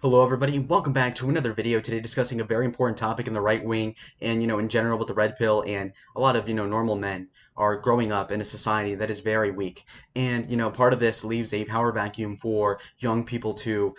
Hello everybody, welcome back to another video today discussing a very important topic in the right wing and in general with the red pill and a lot of normal men are growing up in a society that is very weak. And part of this leaves a power vacuum for young people to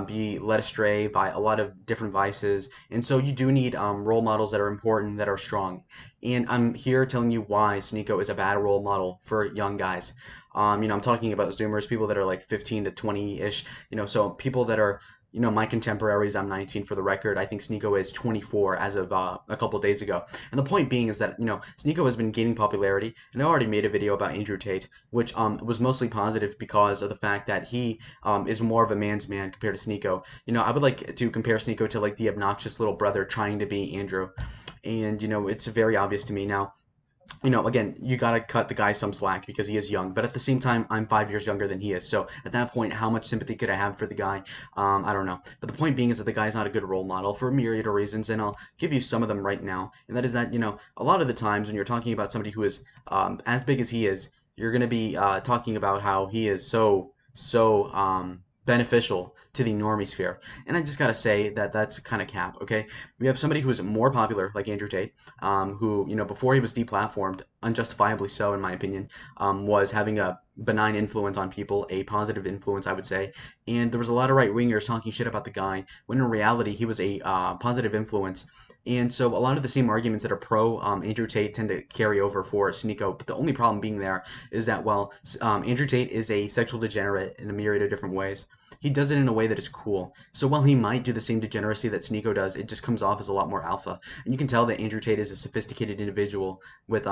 be led astray by a lot of different vices. And so you do need role models that are important, that are strong. And I'm here telling you why Sneako is a bad role model for young guys. I'm talking about Zoomers, people that are like 15 to 20-ish, so people that are my contemporaries. I'm 19 for the record. I think Sneako is 24 as of a couple of days ago. And the point being is that, Sneako has been gaining popularity. And I already made a video about Andrew Tate, which was mostly positive because of the fact that he is more of a man's man compared to Sneako. I would like to compare Sneako to like the obnoxious little brother trying to be Andrew. And, it's very obvious to me now. Again, you got to cut the guy some slack because he is young. But at the same time, I'm 5 years younger than he is. So at that point, how much sympathy could I have for the guy? I don't know. But the point being is that the guy's not a good role model for a myriad of reasons. And I'll give you some of them right now. And that is that, a lot of the times when you're talking about somebody who is as big as he is, you're going to be talking about how he is so beneficial to the normie sphere. And I just gotta say that that's kind of cap, okay? We have somebody who is more popular, like Andrew Tate, who, before he was deplatformed, unjustifiably so in my opinion, was having a benign influence on people, a positive influence, I would say. And there was a lot of right-wingers talking shit about the guy, when in reality he was a positive influence. And so a lot of the same arguments that are pro Andrew Tate tend to carry over for Sneako. But the only problem being there is that, well, Andrew Tate is a sexual degenerate in a myriad of different ways. He does it in a way that is cool. So while he might do the same degeneracy that Sneako does, it just comes off as a lot more alpha. And you can tell that Andrew Tate is a sophisticated individual with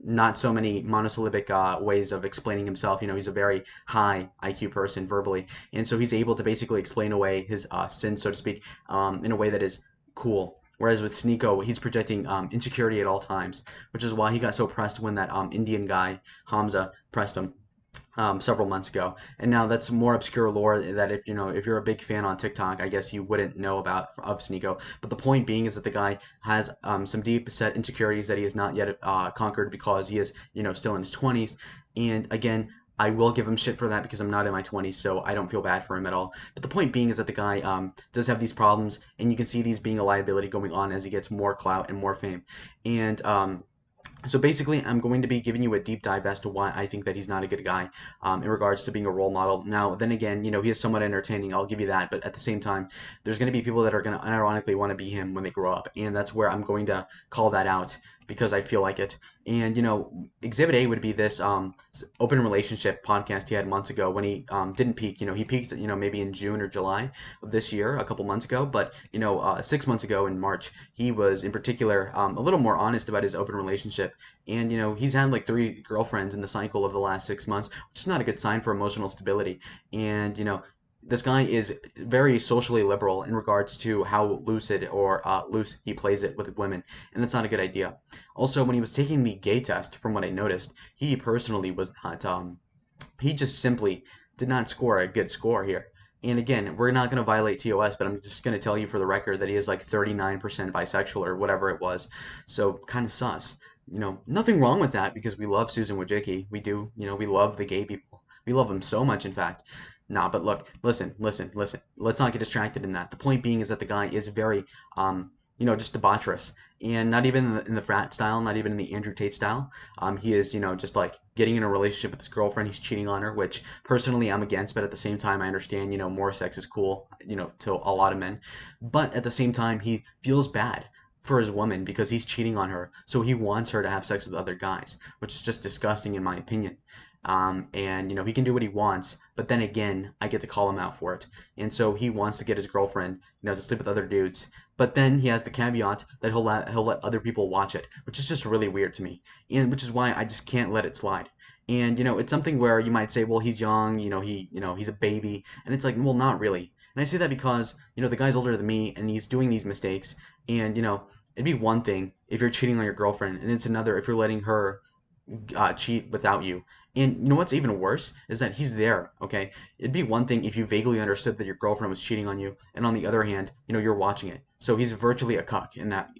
not so many monosyllabic ways of explaining himself. He's a very high IQ person verbally, and so he's able to basically explain away his sins, so to speak, in a way that is cool. Whereas with Sneako, he's projecting insecurity at all times, which is why he got so pressed when that Indian guy, Hamza, pressed him several months ago. And now that's more obscure lore that if you're a big fan on TikTok, I guess you wouldn't know about of Sneako. But the point being is that the guy has some deep set insecurities that he has not yet conquered because he is still in his 20s. And again, I will give him shit for that because I'm not in my 20s, so I don't feel bad for him at all. But the point being is that the guy does have these problems, and you can see these being a liability going on as he gets more clout and more fame. And so basically, I'm going to be giving you a deep dive as to why I think that he's not a good guy in regards to being a role model. Now, then again, he is somewhat entertaining. I'll give you that. But at the same time, there's going to be people that are going to unironically want to be him when they grow up. And that's where I'm going to call that out because I feel like it. And, Exhibit A would be this open relationship podcast he had months ago when he didn't peak. He peaked, maybe in June or July of this year, a couple months ago. But, 6 months ago in March, he was in particular a little more honest about his open relationship. And, he's had like 3 girlfriends in the cycle of the last 6 months, which is not a good sign for emotional stability. And, this guy is very socially liberal in regards to how lucid or loose he plays it with women, and that's not a good idea. Also, when he was taking the gay test, from what I noticed, he personally was not, he just simply did not score a good score here. And again, we're not going to violate TOS, but I'm just going to tell you for the record that he is like 39% bisexual or whatever it was. So kind of sus. Nothing wrong with that because we love Susan Wojcicki. We do. We love the gay people. We love them so much, in fact. Nah, but look, listen. Let's not get distracted in that. The point being is that the guy is very, just debaucherous. And not even in the frat style, not even in the Andrew Tate style. He is, just like getting in a relationship with his girlfriend. He's cheating on her, which personally I'm against. But at the same time, I understand, more sex is cool, to a lot of men. But at the same time, he feels bad for his woman because he's cheating on her. So he wants her to have sex with other guys, which is just disgusting in my opinion. And he can do what he wants, but then again, I get to call him out for it. And so he wants to get his girlfriend, to sleep with other dudes. But then he has the caveat that he'll let other people watch it, which is just really weird to me, and which is why I just can't let it slide. And it's something where you might say, well, he's young, he's a baby, and it's like, well, not really. And I say that because the guy's older than me, and he's doing these mistakes, and it'd be one thing if you're cheating on your girlfriend, and it's another if you're letting her cheat without you. And what's even worse is that he's there, okay? It'd be one thing if you vaguely understood that your girlfriend was cheating on you, and on the other hand, you're watching it. So he's virtually a cuck in that,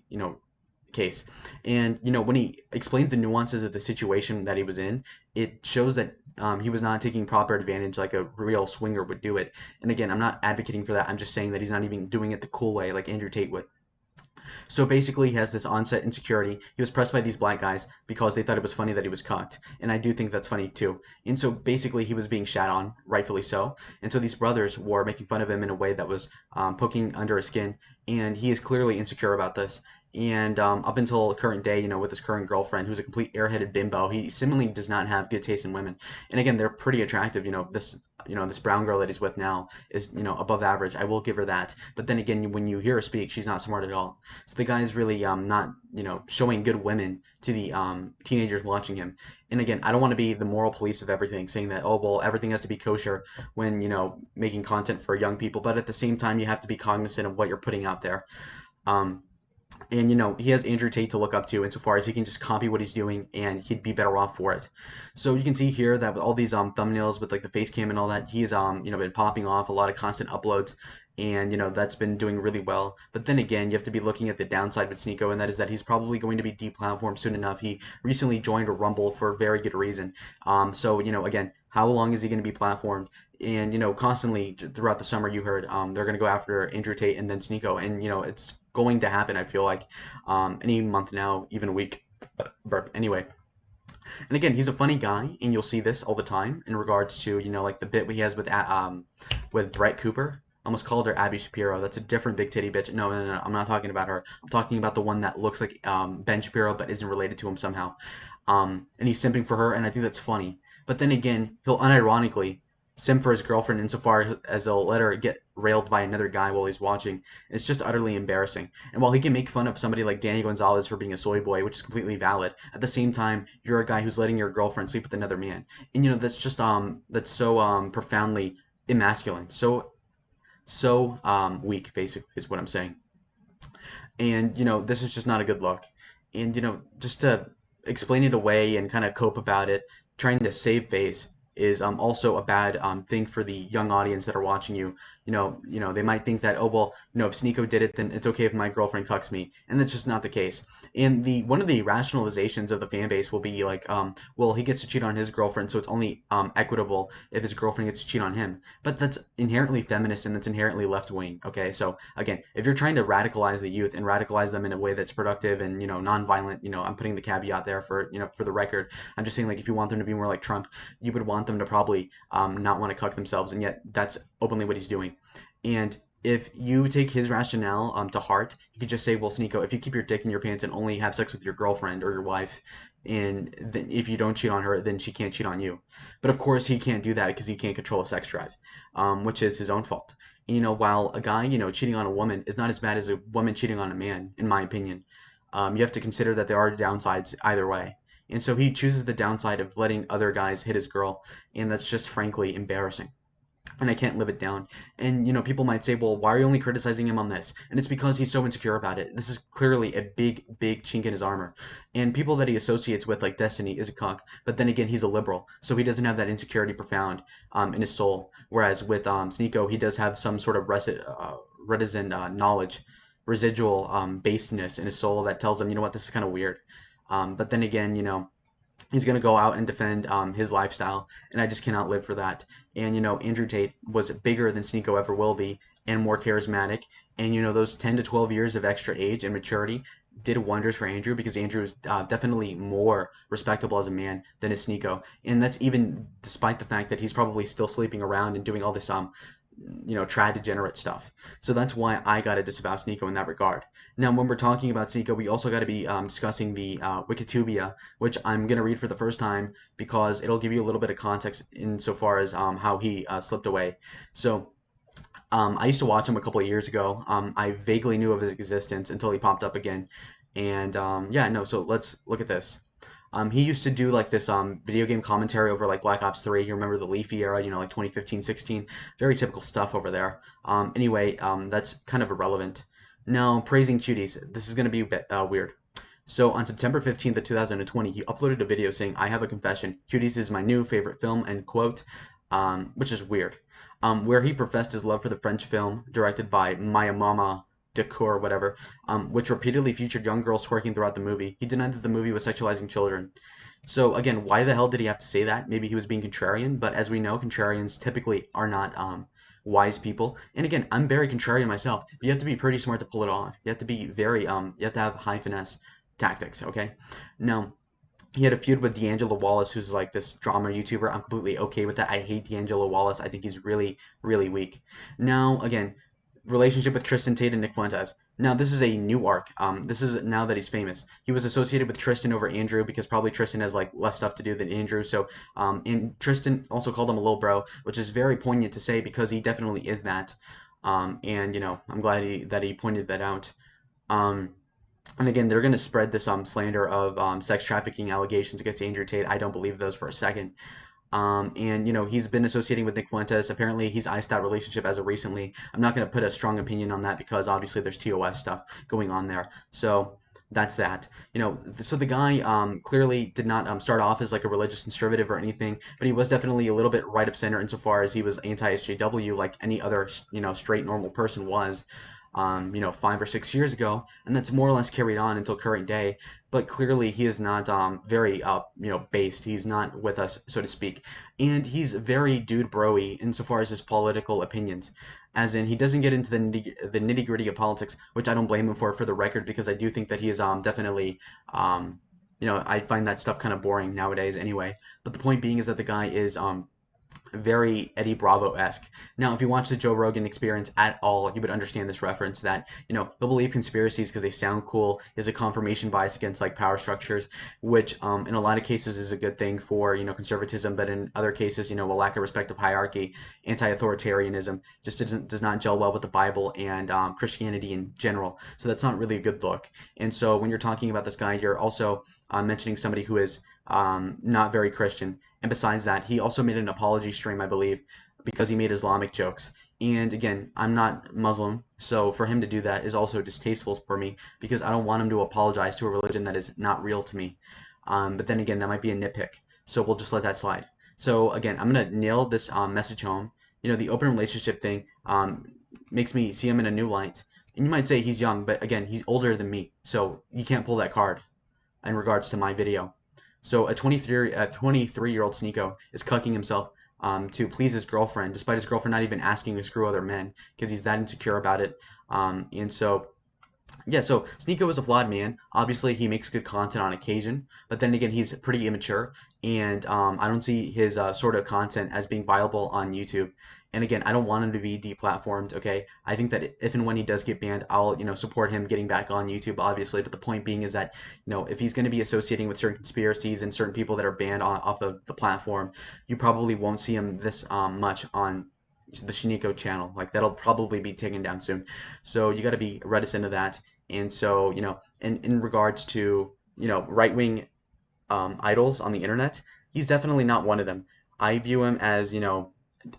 case. And when he explains the nuances of the situation that he was in, it shows that he was not taking proper advantage like a real swinger would do it. And again, I'm not advocating for that. I'm just saying that he's not even doing it the cool way like Andrew Tate would. So basically, he has this onset insecurity. He was pressed by these black guys because they thought it was funny that he was cucked, and I do think that's funny too. And so basically, he was being shat on, rightfully so. And so these brothers were making fun of him in a way that was poking under his skin, and he is clearly insecure about this. And up until current day, with his current girlfriend, who's a complete airheaded bimbo, he seemingly does not have good taste in women. And again, they're pretty attractive. This brown girl that he's with now is above average. I will give her that. But then again, when you hear her speak, she's not smart at all. So the guy's really not showing good women to the teenagers watching him. And again, I don't want to be the moral police of everything, saying that oh well everything has to be kosher when making content for young people. But at the same time, you have to be cognizant of what you're putting out there. Um, and he has Andrew Tate to look up to insofar as he can just copy what he's doing and he'd be better off for it. So you can see here that with all these thumbnails with like the face cam and all that, he's been popping off a lot of constant uploads, and that's been doing really well. But then again, you have to be looking at the downside with Sneako, and that is that he's probably going to be deplatformed soon enough. He recently joined a Rumble for a very good reason. So again, how long is he going to be platformed? And constantly throughout the summer, you heard they're going to go after Andrew Tate and then Sneako, and it's going to happen. I feel like any month now, even a week. Burp. Anyway, and again, he's a funny guy, and you'll see this all the time in regards to like the bit he has with Brett Cooper. I almost called her Abby Shapiro. That's a different big titty bitch. No, no, no, I'm not talking about her. I'm talking about the one that looks like Ben Shapiro but isn't related to him somehow. And he's simping for her, and I think that's funny. But then again, he'll unironically simp for his girlfriend insofar as he'll let her get railed by another guy while he's watching. It's just utterly embarrassing. And while he can make fun of somebody like Danny Gonzalez for being a soy boy, which is completely valid, at the same time, you're a guy who's letting your girlfriend sleep with another man. And that's just that's so profoundly emasculine. So weak, basically, is what I'm saying. And this is just not a good look. And just to explain it away and kind of cope about it, trying to save face is also a bad thing for the young audience that are watching you. They might think that, oh well, if Sneako did it, then it's okay if my girlfriend cucks me, and that's just not the case. And one of the rationalizations of the fan base will be like, well, he gets to cheat on his girlfriend, so it's only equitable if his girlfriend gets to cheat on him. But that's inherently feminist and that's inherently left wing. Okay, so again, if you're trying to radicalize the youth and radicalize them in a way that's productive and non-violent, I'm putting the caveat there for for the record. I'm just saying, like, if you want them to be more like Trump, you would want them to probably not want to cuck themselves, and yet that's openly what he's doing. And if you take his rationale to heart, you could just say, well, Sneako, if you keep your dick in your pants and only have sex with your girlfriend or your wife, and then if you don't cheat on her, then she can't cheat on you. But of course, he can't do that because he can't control a sex drive, which is his own fault. While a guy, cheating on a woman is not as bad as a woman cheating on a man, in my opinion. You have to consider that there are downsides either way. And so he chooses the downside of letting other guys hit his girl, and that's just frankly embarrassing. And I can't live it down. And people might say, well, why are you only criticizing him on this? And it's because he's so insecure about it. This is clearly a big chink in his armor. And people that he associates with, like Destiny, is a cuck, but then again, he's a liberal, so he doesn't have that insecurity profound in his soul. Whereas with Sneako, he does have some sort of reticent knowledge, residual baseness in his soul that tells him, what, this is kind of weird. But then again, he's going to go out and defend his lifestyle, and I just cannot live for that. And Andrew Tate was bigger than Sneako ever will be, and more charismatic. And those 10 to 12 years of extra age and maturity did wonders for Andrew, because Andrew is definitely more respectable as a man than is Sneako. And that's even despite the fact that he's probably still sleeping around and doing all this trad degenerate stuff. So that's why I got to disavow Sneako in that regard. Now, when we're talking about Sneako, we also got to be discussing the Wikitubia, which I'm going to read for the first time because it'll give you a little bit of context insofar as how he slipped away. So I used to watch him a couple of years ago. I vaguely knew of his existence until he popped up again. And so let's look at this. He used to do like this video game commentary over like Black Ops 3. You remember the Leafy era, like 2015, 16. Very typical stuff over there. Anyway, that's kind of irrelevant. Now, praising cuties. This is going to be a bit weird. So on September 15th of 2020, he uploaded a video saying, "I have a confession. Cuties is my new favorite film," end quote, which is weird. Where he professed his love for the French film directed by Maya Mama decor, whatever, which repeatedly featured young girls twerking throughout the movie. He denied that the movie was sexualizing children. So again, why the hell did he have to say that? Maybe he was being contrarian, but as we know, contrarians typically are not wise people. And again, I'm very contrarian myself, but you have to be pretty smart to pull it off. You have to be very you have to have high finesse tactics. Okay, now he had a feud with D'Angelo Wallace, who's like this drama YouTuber. I'm completely okay with that. I hate D'Angelo Wallace. I think he's really, really weak. Now, again, relationship with Tristan Tate and Nick Fuentes. Now, this is a new arc. This is now that he's famous. He was associated with Tristan over Andrew because probably Tristan has like less stuff to do than Andrew. So, and Tristan also called him a little bro, which is very poignant to say because he definitely is that. And I'm glad that he pointed that out. Um, and again, they're going to spread this slander of sex trafficking allegations against Andrew Tate. I don't believe those for a second. And he's been associating with Nick Fuentes. Apparently, he's iced that relationship as of recently. I'm not going to put a strong opinion on that because obviously there's TOS stuff going on there. So that's that. So the guy clearly did not start off as like a religious conservative or anything, but he was definitely a little bit right of center insofar as he was anti-SJW, like any other straight normal person was. 5 or 6 years ago, and that's more or less carried on until current day. But clearly, he is not very based. He's not with us, so to speak, and he's very dude broy insofar as his political opinions. As in, he doesn't get into the nitty gritty of politics, which I don't blame him for the record, because I do think that he is definitely I find that stuff kind of boring nowadays anyway. But the point being is that the guy is very Eddie Bravo-esque. Now, if you watch the Joe Rogan Experience at all, you would understand this reference that, they'll believe conspiracies because they sound cool. Is a confirmation bias against like power structures, which in a lot of cases is a good thing for, conservatism, but in other cases, a lack of respect of hierarchy, anti-authoritarianism just does not gel well with the Bible and Christianity in general. So that's not really a good look. And so when you're talking about this guy, you're also mentioning somebody who is not very Christian. And besides that, he also made an apology stream, I believe, because he made Islamic jokes. And again, I'm not Muslim, so for him to do that is also distasteful for me because I don't want him to apologize to a religion that is not real to me. But then again, that might be a nitpick, so we'll just let that slide. So again, I'm going to nail this message home. The open relationship thing makes me see him in a new light. And you might say he's young, but again, he's older than me, so you can't pull that card in regards to my video. So a 23-year-old Sneako is cucking himself to please his girlfriend, despite his girlfriend not even asking to screw other men because he's that insecure about it. And so, yeah, so Sneako is a flawed man. Obviously, he makes good content on occasion, but then again, he's pretty immature, and I don't see his sort of content as being viable on YouTube. And again, I don't want him to be deplatformed, okay? I think that if and when he does get banned, I'll, support him getting back on YouTube, obviously. But the point being is that, if he's going to be associating with certain conspiracies and certain people that are banned off of the platform, you probably won't see him this much on the Sneako channel. Like, that'll probably be taken down soon. So you got to be reticent of that. And so, in regards to, right-wing idols on the internet, he's definitely not one of them. I view him as,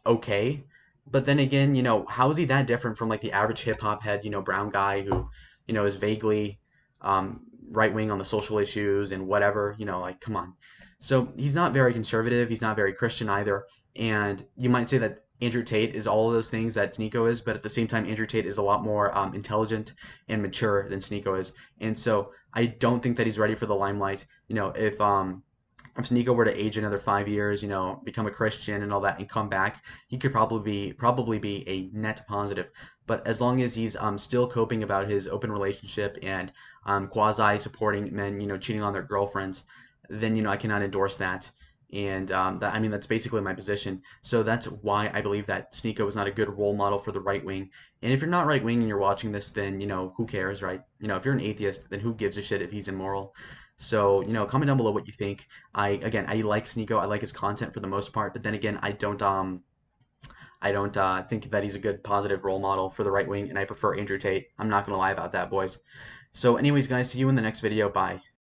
okay, but then again, how is he that different from like the average hip hop head, brown guy who, is vaguely right wing on the social issues and whatever, like come on. So he's not very conservative, he's not very Christian either, and you might say that Andrew Tate is all of those things that Sneako is, but at the same time, Andrew Tate is a lot more intelligent and mature than Sneako is, and so I don't think that he's ready for the limelight. If Sneako were to age another 5 years, become a Christian and all that, and come back, he could probably be a net positive. But as long as he's still coping about his open relationship and quasi supporting men, cheating on their girlfriends, then I cannot endorse that. And that's basically my position. So that's why I believe that Sneako is not a good role model for the right wing. And if you're not right wing and you're watching this, then who cares, right? If you're an atheist, then who gives a shit if he's immoral? So, comment down below what you think. I like Sneako. I like his content for the most part, but then again, I don't think that he's a good positive role model for the right wing, and I prefer Andrew Tate. I'm not gonna lie about that, boys. So anyways, guys, see you in the next video. Bye.